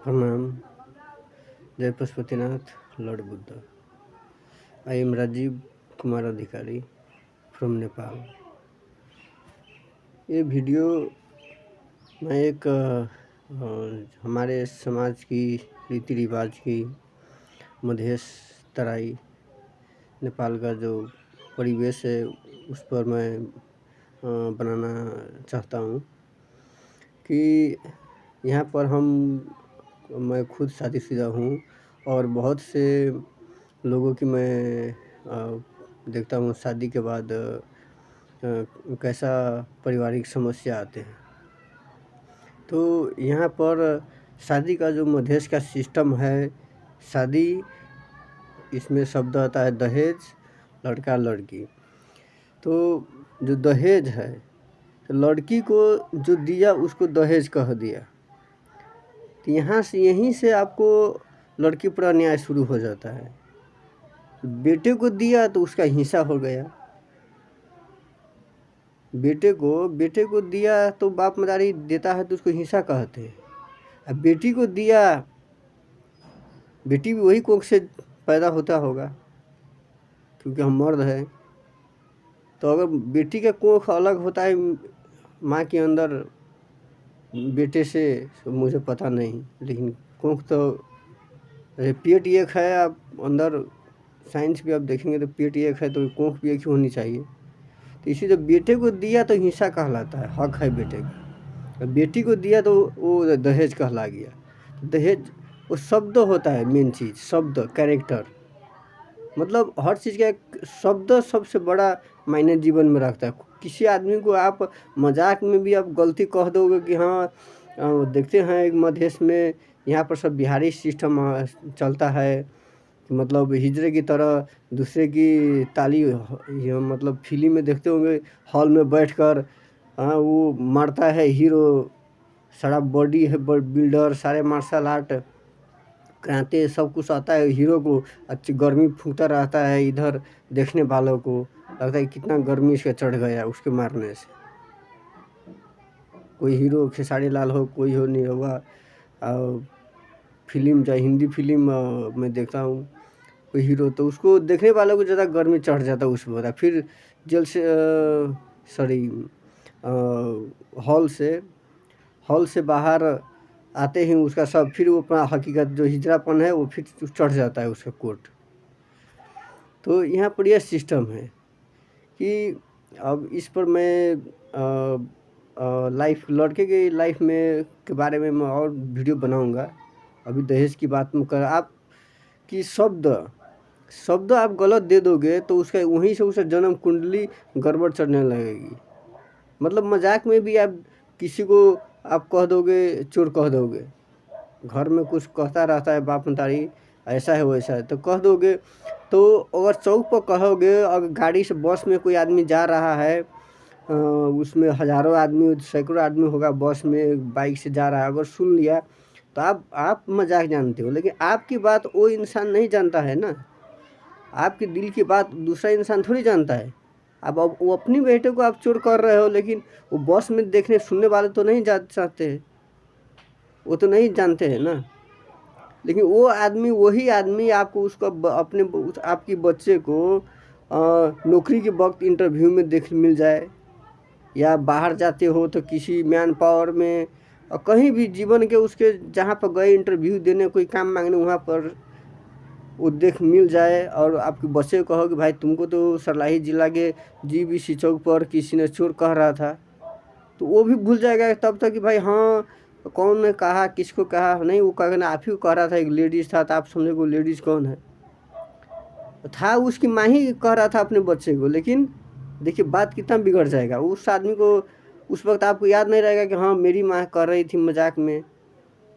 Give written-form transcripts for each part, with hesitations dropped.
प्रणाम। जय Pashupatinath, lord Buddha. I am Rajeev Kumar Adhikari from Nepal. ये वीडियो मैं एक हमारे समाज की रीति रिवाज की मधेश तराई नेपाल का जो परिवेश है उस पर मैं बनाना चाहता हूँ कि यहाँ पर मैं खुद शादीशुदा हूँ और बहुत से लोगों की मैं देखता हूँ शादी के बाद कैसा पारिवारिक समस्या आते हैं। तो यहाँ पर शादी का जो मधेश का सिस्टम है, शादी इसमें शब्द आता है दहेज, लड़का लड़की। तो जो दहेज है तो लड़की को जो दिया उसको दहेज कह दिया। तो यहीं से आपको लड़की पर अन्याय शुरू हो जाता है। बेटे को दिया तो उसका हिस्सा हो गया। बेटे को दिया तो बाप मदारी देता है तो उसको हिस्सा कहते हैं। अब बेटी को दिया, बेटी भी वही कोख से पैदा होता होगा क्योंकि हम मर्द हैं। तो अगर बेटी का कोख अलग होता है माँ के अंदर बेटे से तो मुझे पता नहीं, लेकिन कोख तो पेट एक है। आप अंदर साइंस भी आप देखेंगे तो पेट एक है तो कोख भी एक ही होनी चाहिए। तो इसी जब बेटे को दिया तो हिस्सा कहलाता है, हक है बेटे का। बेटी को दिया तो वो दहेज कहला गया। दहेज वो शब्द होता है, मेन चीज़ शब्द, कैरेक्टर, मतलब हर चीज़ का एक शब्द सबसे बड़ा मायने जीवन में रखता है। किसी आदमी को आप मजाक में भी आप गलती कह दोगे कि हाँ देखते हैं एक मधेश में यहाँ पर सब बिहारी सिस्टम चलता है, मतलब हिजड़े की तरह दूसरे की ताली, मतलब फिल्म में देखते होंगे हॉल में बैठकर वो मारता है हीरो, सारा बॉडी है बिल्डर, सारे मार्शल आर्ट कराते सब कुछ आता है हीरो को। अच्छी गर्मी फूकता रहता है, इधर देखने वालों को लगता है कितना गर्मी इसका चढ़ गया उसके मारने से। कोई हीरो खेसारी लाल हो, कोई हो नहीं होगा। फिल्म चाहे हिंदी फिल्म मैं देखता हूँ, कोई हीरो तो उसको देखने वालों को ज़्यादा गर्मी चढ़ जाता है उसमें होता है। फिर जेल से सॉरी हॉल से बाहर आते ही उसका सब फिर वो अपना हकीकत जो हिजड़ापन है वो फिर चढ़ जाता है उसका कोट। तो यहाँ पर यह सिस्टम है कि अब इस पर मैं लाइफ लड़के की लाइफ में के बारे में मैं और वीडियो बनाऊंगा। अभी दहेज की बात में कर आप कि शब्द आप गलत दे दोगे तो उसका वहीं से उसका जन्म कुंडली गड़बड़ चढ़ने लगेगी। मतलब मजाक में भी आप किसी को आप कह दोगे, चोर कह दोगे, घर में कुछ कहता रहता है बाप मतारी ऐसा है वैसा है तो कह दोगे। तो अगर चौक पर कहोगे, अगर गाड़ी से बस में कोई आदमी जा रहा है, उसमें हज़ारों आदमी सैकड़ों आदमी होगा, बस में बाइक से जा रहा है, अगर सुन लिया तो आप मजाक जानते हो, लेकिन आपकी बात वो इंसान नहीं जानता है ना। आपके दिल की बात दूसरा इंसान थोड़ी जानता है। अब वो अपनी बेटे को आप चोर कर रहे हो, लेकिन वो बस में देखने सुनने वाले तो नहीं जा सकते हैं, वो तो नहीं जानते हैं ना। लेकिन वो आदमी, वही आदमी आपको उसका अपने आपकी बच्चे को नौकरी के वक्त इंटरव्यू में देख मिल जाए, या बाहर जाते हो तो किसी मैन पावर में कहीं भी जीवन के उसके जहाँ पर गए इंटरव्यू देने कोई काम मांगने वहाँ पर वो देख मिल जाए, और आपके बच्चे को कहो कि भाई तुमको तो सरलाही जिला के जीबीसी चौक पर किसी ने चोर कह रहा था, तो वो भी भूल जाएगा तब तक कि भाई हाँ कौन ने कहा, किसको कहा, नहीं वो कहा आप ही को कह रहा था, एक लेडीज़ था तो आप समझे वो लेडीज़ कौन है, था उसकी माँ ही कह रहा था अपने बच्चे को। लेकिन देखिए बात कितना बिगड़ जाएगा। उस आदमी को उस वक्त आपको याद नहीं रहेगा कि हाँ मेरी माँ कर रही थी मजाक में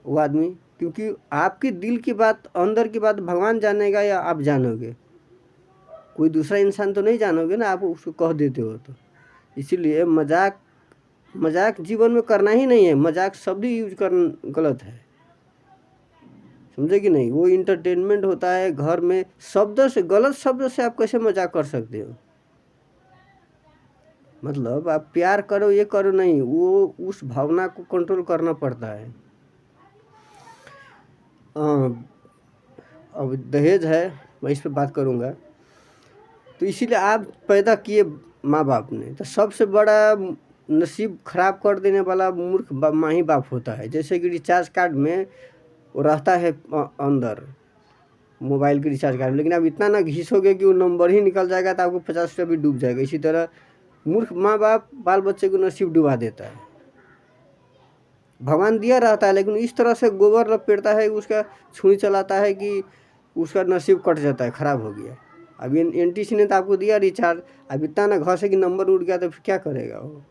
वो आदमी, क्योंकि आपके दिल की बात, अंदर की बात भगवान जानेगा या आप जानोगे, कोई दूसरा इंसान तो नहीं जानोगे ना, आप उसको कह देते हो। तो इसीलिए मजाक जीवन में करना ही नहीं है। मजाक शब्द यूज करना गलत है, समझे कि नहीं। वो इंटरटेनमेंट होता है घर में, शब्द से, गलत शब्द से आप कैसे मजाक कर सकते हो। मतलब आप प्यार करो ये करो नहीं, वो उस भावना को कंट्रोल करना पड़ता है। अब दहेज है, मैं इस पे बात करूँगा। तो इसीलिए आप पैदा किए माँ बाप ने, तो सबसे बड़ा नसीब खराब कर देने वाला मूर्ख माँ ही बाप होता है। जैसे कि रिचार्ज कार्ड में वो रहता है अंदर मोबाइल के रिचार्ज कार्ड में, लेकिन आप इतना ना घिसोगे कि वो नंबर ही निकल जाएगा तो आपको 50 रुपया भी डूब जाएगा। इसी तरह मूर्ख माँ बाप बाल बच्चे को नसीब डुबा देता है। भगवान दिया रहता है लेकिन इस तरह से गोबर लपेटता है, उसका छुरी चलाता है कि उसका नसीब कट जाता है, ख़राब हो गया। अब एनटीसी ने तो आपको दिया रिचार्ज, अब इतना ना घसे कि नंबर उड़ गया तो फिर क्या करेगा वो?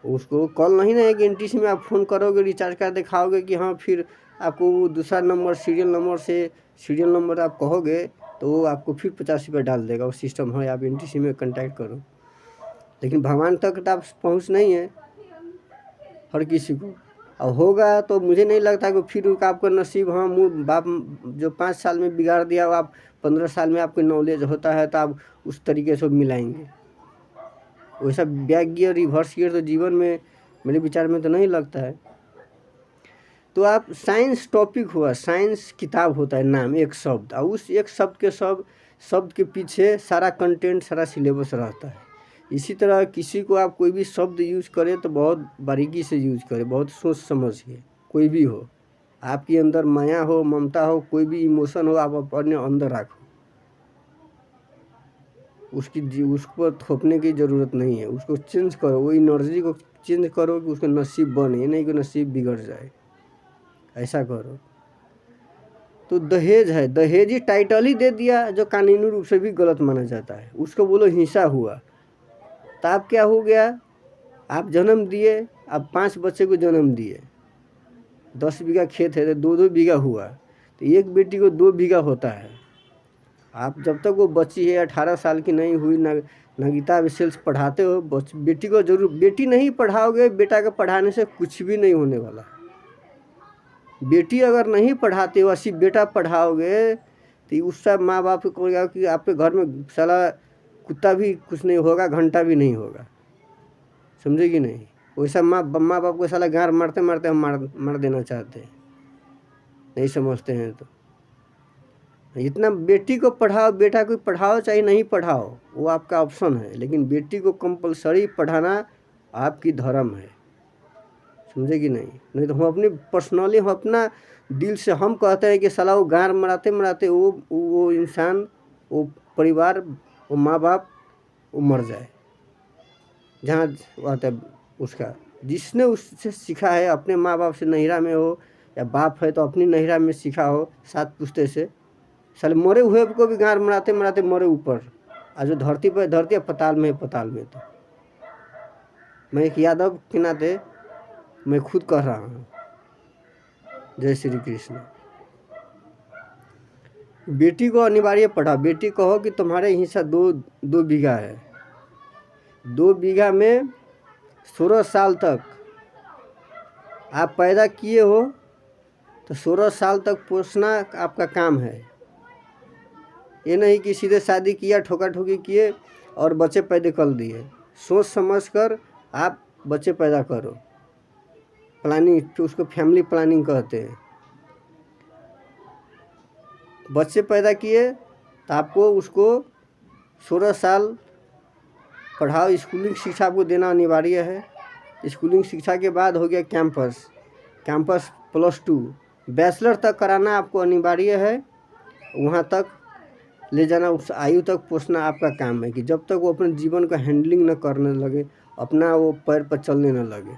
उसको कॉल नहीं ना है कि एनटीसी में आप फ़ोन करोगे, रिचार्ज कार्ड दिखाओगे कि हाँ, फिर आपको दूसरा नंबर सीरियल नंबर आप कहोगे तो वो आपको फिर 50 रुपये डाल देगा। वो सिस्टम है, आप एनटीसी में कांटेक्ट करो। लेकिन भगवान तक तो आप पहुँच नहीं है हर किसी को। अब होगा तो मुझे नहीं लगता कि फिर आपका नसीब, हाँ, बाप जो 5 साल में बिगाड़ दिया, आप 15 साल में आपको नॉलेज होता है तो आप उस तरीके से मिलाएंगे। वैसा बैक गियर रिवर्स गियर तो जीवन में मेरे विचार में तो नहीं लगता है। तो आप साइंस टॉपिक हुआ, साइंस किताब होता है नाम, एक शब्द, और उस एक शब्द के पीछे सारा कंटेंट, सारा सिलेबस रहता है। इसी तरह किसी को आप कोई भी शब्द यूज़ करें तो बहुत बारीकी से यूज़ करें, बहुत सोच समझ के। कोई भी हो, आपके अंदर माया हो, ममता हो, कोई भी इमोशन हो, आप अपने अंदर रखो। उसको थोपने की ज़रूरत नहीं है, उसको चेंज करो, वो एनर्जी को चेंज करो कि उसका नसीब बने, नहीं कि नसीब बिगड़ जाए। ऐसा करो। तो दहेज है, दहेजी टाइटल ही दे दिया जो कानूनी रूप से भी गलत माना जाता है। उसको बोलो हिंसा हुआ, तो आप क्या हो गया? आप जन्म दिए, आप 5 बच्चे को जन्म दिए, 10 बीघा खेत है तो 2-2 बीघा हुआ, तो एक बेटी को 2 बीघा होता है। आप जब तक वो बच्ची है, 18 साल की नहीं हुई, नगीता विशेष पढ़ाते हो बेटी को, जरूर बेटी नहीं पढ़ाओगे, बेटा को पढ़ाने से कुछ भी नहीं होने वाला। बेटी अगर नहीं पढ़ाते हो, सिर्फ बेटा पढ़ाओगे, तो उस सब माँ बाप को कहेगा कि आपके घर में साला कुत्ता भी कुछ नहीं होगा, घंटा भी नहीं होगा। समझे कि नहीं? वैसा माँ बाप को साला गार मारते मारते हम मार देना चाहते हैं, नहीं समझते हैं। तो इतना बेटी को पढ़ाओ, बेटा को पढ़ाओ चाहे नहीं पढ़ाओ, वो आपका ऑप्शन है, लेकिन बेटी को कंपलसरी पढ़ाना आपकी धर्म है। समझे कि नहीं? नहीं तो हम अपनी पर्सनली, हम अपना दिल से हम कहते हैं कि साला वो गार मराते मराते वो इंसान, वो परिवार, वो माँ बाप वो मर जाए। जहाँ आता है उसका, जिसने उससे सीखा है, अपने माँ बाप से नहिरा में हो, या बाप है तो अपनी नहिरा में सीखा हो 7 पुश्ते से, साले मरे हुए को भी गार मराते मराते मरे ऊपर, और जो धरती पर धरती, पताल में पताल में। तो मैं एक यादव के नाते मैं खुद कह रहा हूँ, जय श्री कृष्ण। बेटी को अनिवार्य पढ़ा, बेटी कहो कि तुम्हारे हिस्सा 2 बीघा है, 2 बीघा में 16 साल तक आप पैदा किए हो, तो 16 साल तक पोसना आपका काम है। ये नहीं कि सीधे शादी किया, ठोका ठोकी किए और बच्चे पैदा कर दिए। सोच समझ कर आप बच्चे पैदा करो, प्लानिंग, तो उसको फैमिली प्लानिंग कहते हैं। बच्चे पैदा किए तो आपको उसको 16 साल पढ़ाओ, स्कूलिंग शिक्षा आपको देना अनिवार्य है। स्कूलिंग शिक्षा के बाद हो गया कैंपस +2, बैचलर तक कराना आपको अनिवार्य है। वहाँ तक ले जाना, उस आयु तक पोसना आपका काम है, कि जब तक वो अपने जीवन का हैंडलिंग न करने लगे, अपना वो पैर पर चलने न लगे।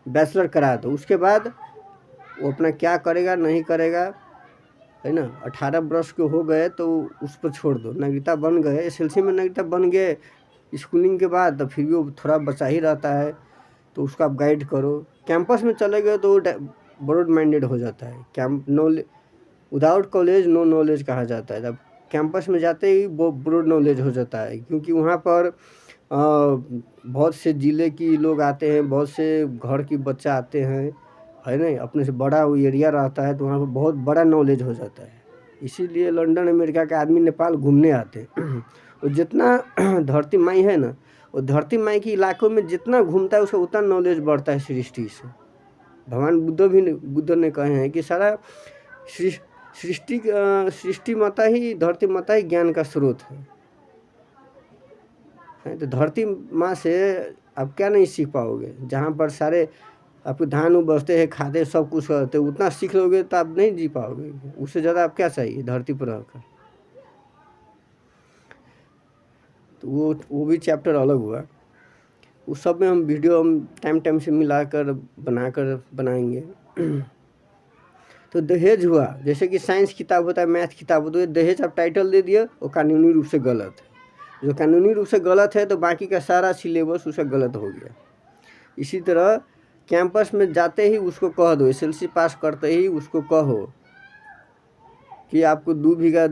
बैचलर करा दो, उसके बाद वो अपना क्या करेगा नहीं करेगा, है ना। 18 वर्ष के हो गए तो उस पर छोड़ दो। नागरिकता बन गए, एसएलसी में नागरिकता बन गए स्कूलिंग के बाद, तो फिर भी वो थोड़ा बचा ही रहता है, तो उसको आप गाइड करो। कैंपस में चले गए तो ब्रॉड माइंडेड हो जाता है। विदाउट कॉलेज नो नॉलेज कहा जाता है। जब कैंपस में जाते ही वो ब्रॉड नॉलेज हो जाता है, क्योंकि वहाँ पर बहुत से ज़िले की लोग आते हैं, बहुत से घर की बच्चा आते हैं, है ना। अपने से बड़ा वो एरिया रहता है, तो वहाँ पर बहुत बड़ा नॉलेज हो जाता है। इसीलिए लंदन अमेरिका के आदमी नेपाल घूमने आते हैं। और जितना धरती माई है ना, वो धरती माई के इलाकों में जितना घूमता है, उसका उतना नॉलेज बढ़ता है सृष्टि से। भगवान बुद्ध ने कहे हैं कि सारा सृष्टि माता ही, धरती माता ही ज्ञान का स्रोत है। तो धरती माँ से आप क्या नहीं सीख पाओगे? जहाँ पर सारे आपके धान उपजते हैं, खाते सब कुछ करते, उतना सीख लोगे तो आप नहीं जी पाओगे। उससे ज़्यादा आप क्या चाहिए धरती पर रहकर? तो वो भी चैप्टर अलग हुआ। उस सब में हम वीडियो हम टाइम से मिलाकर बनाएंगे। तो दहेज हुआ, जैसे कि साइंस किताब होता है, मैथ किताब होता है, दहेज आप टाइटल दे दिए वो कानूनी रूप से गलत है। जो कानूनी रूप से गलत है तो बाकी का सारा सिलेबस उसका गलत हो गया। इसी तरह कैंपस में जाते ही उसको कह दो, SLC पास करते ही उसको कहो कि आपको 2 बीघा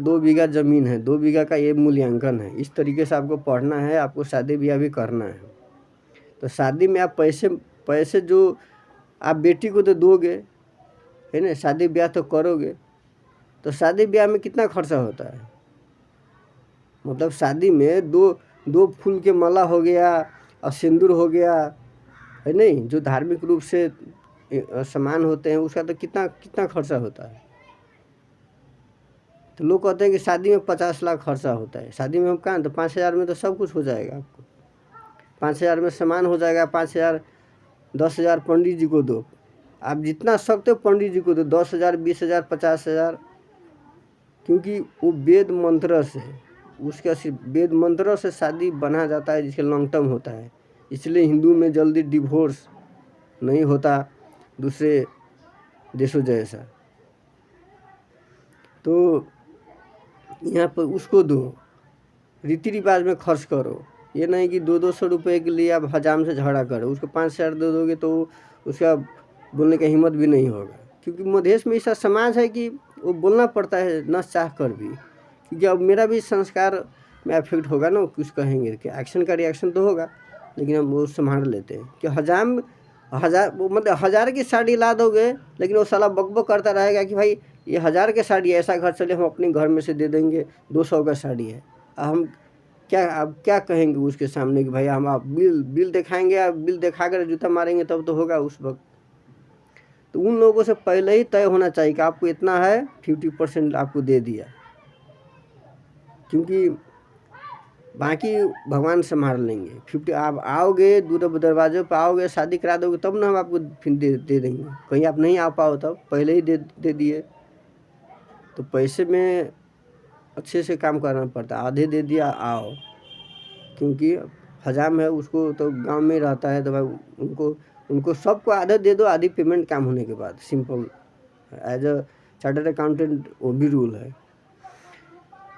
ज़मीन है, 2 बीघा का ये मूल्यांकन है, इस तरीके से आपको पढ़ना है, आपको शादी ब्याह भी करना है। तो शादी में आप पैसे जो आप बेटी को तो दोगे, है ना, शादी ब्याह तो करोगे। तो शादी ब्याह में कितना खर्चा होता है? मतलब शादी में दो फूल के माला हो गया और सिंदूर हो गया, है नहीं, जो धार्मिक रूप से सामान होते हैं, उसका तो कितना खर्चा होता है। तो लोग कहते हैं कि शादी में 50 लाख खर्चा होता है। शादी में हम कहाँ, तो 5,000 में तो सब कुछ हो जाएगा आपको। 5,000 में सामान हो जाएगा। 5,000, 10,000 पंडित जी को दो, आप जितना सकते हो पंडित जी को दो, 10,000, 20,000, 50,000, क्योंकि वो वेद मंत्र से, उसका सिर्फ वेद मंत्रों से शादी बना जाता है, जिसके लॉन्ग टर्म होता है। इसलिए हिंदू में जल्दी डिवोर्स नहीं होता दूसरे देशों जैसा। तो यहाँ पर उसको दो, रीति रिवाज में खर्च करो। ये नहीं कि 200 रुपये के लिए आप हजाम से झगड़ा करो, उसको 5,000 दे दोगे तो उसका बोलने का हिम्मत भी नहीं होगा। क्योंकि मधेश में ऐसा समाज है कि वो बोलना पड़ता है न चाह कर भी, क्योंकि अब मेरा भी संस्कार में अफेक्ट होगा ना, कुछ कहेंगे कि एक्शन का रिएक्शन तो होगा, लेकिन हम वो संभाल लेते हैं कि मतलब 1,000 की साड़ी ला दोगे, लेकिन वो साला बकबक करता रहेगा कि भाई ये 1,000 की साड़ी ऐसा घर चले, हम अपने घर में से दे देंगे 200 का साड़ी है। हम क्या कहेंगे उसके सामने कि भाई हम आप बिल दिखाएंगे, आप बिल दिखा कर जूता मारेंगे तब तो होगा उस वक्त। तो उन लोगों से पहले ही तय होना चाहिए कि आपको इतना है, 50% आपको दे दिया, क्योंकि बाकी भगवान संभाल लेंगे। 50 आप आओगे, दरवाजे पर आओगे, शादी करा दोगे तब ना हम आपको फिर दे देंगे। कहीं आप नहीं आ पाओ तब पहले ही दे दिए। तो पैसे में अच्छे से काम करना पड़ता, आधे दे दिया आओ, क्योंकि हजाम है उसको तो गांव में रहता है, तो भाई उनको सबको आधा दे दो, आधी पेमेंट काम होने के बाद। Simple as a chartered accountant वो भी रूल है।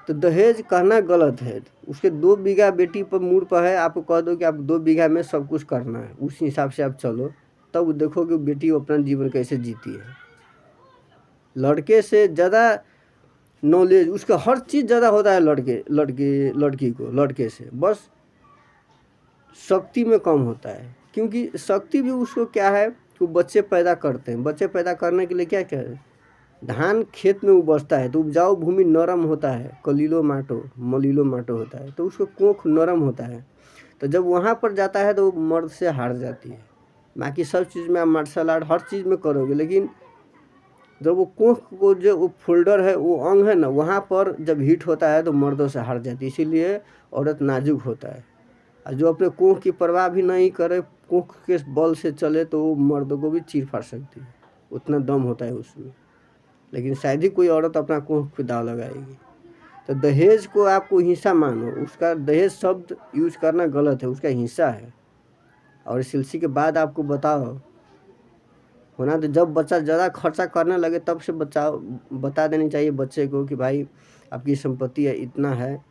तो दहेज कहना गलत है। उसके 2 बीघा बेटी पर मूड पर है, आपको कह दो कि आप 2 बीघा में सब कुछ करना है, उस हिसाब से आप चलो, तब देखो कि बेटी अपना जीवन कैसे जीती है। लड़के से ज़्यादा नॉलेज उसका हर चीज़ ज़्यादा होता है लड़की को लड़के से, बस शक्ति में कम होता है। क्योंकि शक्ति भी उसको क्या है, वो बच्चे पैदा करते हैं। बच्चे पैदा करने के लिए क्या है, धान खेत में उपजता है तो उपजाऊ भूमि नरम होता है, मलीलो माटो होता है, तो उसको कोख नरम होता है। तो जब वहाँ पर जाता है तो वो मर्द से हार जाती है। बाकी सब चीज़ में आप मार्शल आर्ट हर चीज़ में करोगे, लेकिन जब वो कोख को जो वो फोल्डर है, वो अंग है ना, वहाँ पर जब हिट होता है तो मर्दों से हार जाती है। इसीलिए औरत नाजुक होता है, और जो अपने कोख की परवाह भी नहीं करे, कोख के बल से चले, तो वो मर्दों को भी चीर फाड़ सकती है, उतना दम होता है उसमें। लेकिन शायद ही कोई औरत अपना कोख पे दाव लगाएगी। तो दहेज को आपको हिस्सा मानो, उसका दहेज शब्द यूज करना गलत है, उसका हिस्सा है। और SLC के बाद आपको बताओ होना, तो जब बच्चा ज़्यादा खर्चा करने लगे तब से बता देनी चाहिए बच्चे को कि भाई आपकी संपत्ति है, इतना है।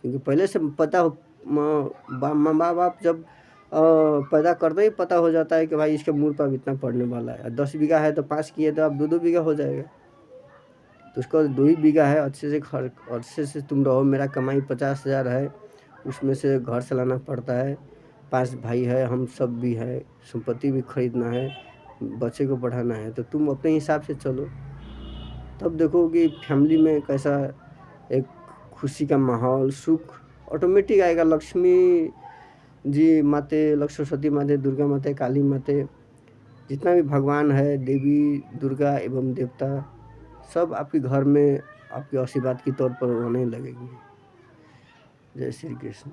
क्योंकि पहले से पता हो, माँ बाप जब पैदा करते ही पता हो जाता है कि भाई इसके मूल पर इतना पड़ने वाला है। 10 बीघा है तो 5 किए तो अब 2 बीघा हो जाएगा। तो उसका 2 ही बीघा है, अच्छे से तुम रहो। मेरा कमाई 50,000 है, उसमें से घर चलाना पड़ता है, 5 भाई है, हम सब भी है, संपत्ति भी खरीदना है, बच्चे को पढ़ाना है। तो तुम अपने हिसाब से चलो, तब देखो कि फैमिली में कैसा एक खुशी का माहौल, सुख ऑटोमेटिक आएगा। लक्ष्मी जी माते, लक्ष्मी सरस्वती माते, दुर्गा माते, काली माते, जितना भी भगवान है, देवी दुर्गा एवं देवता सब आपके घर में आपके आशीर्वाद के तौर पर होने लगेंगे। जय श्री कृष्ण।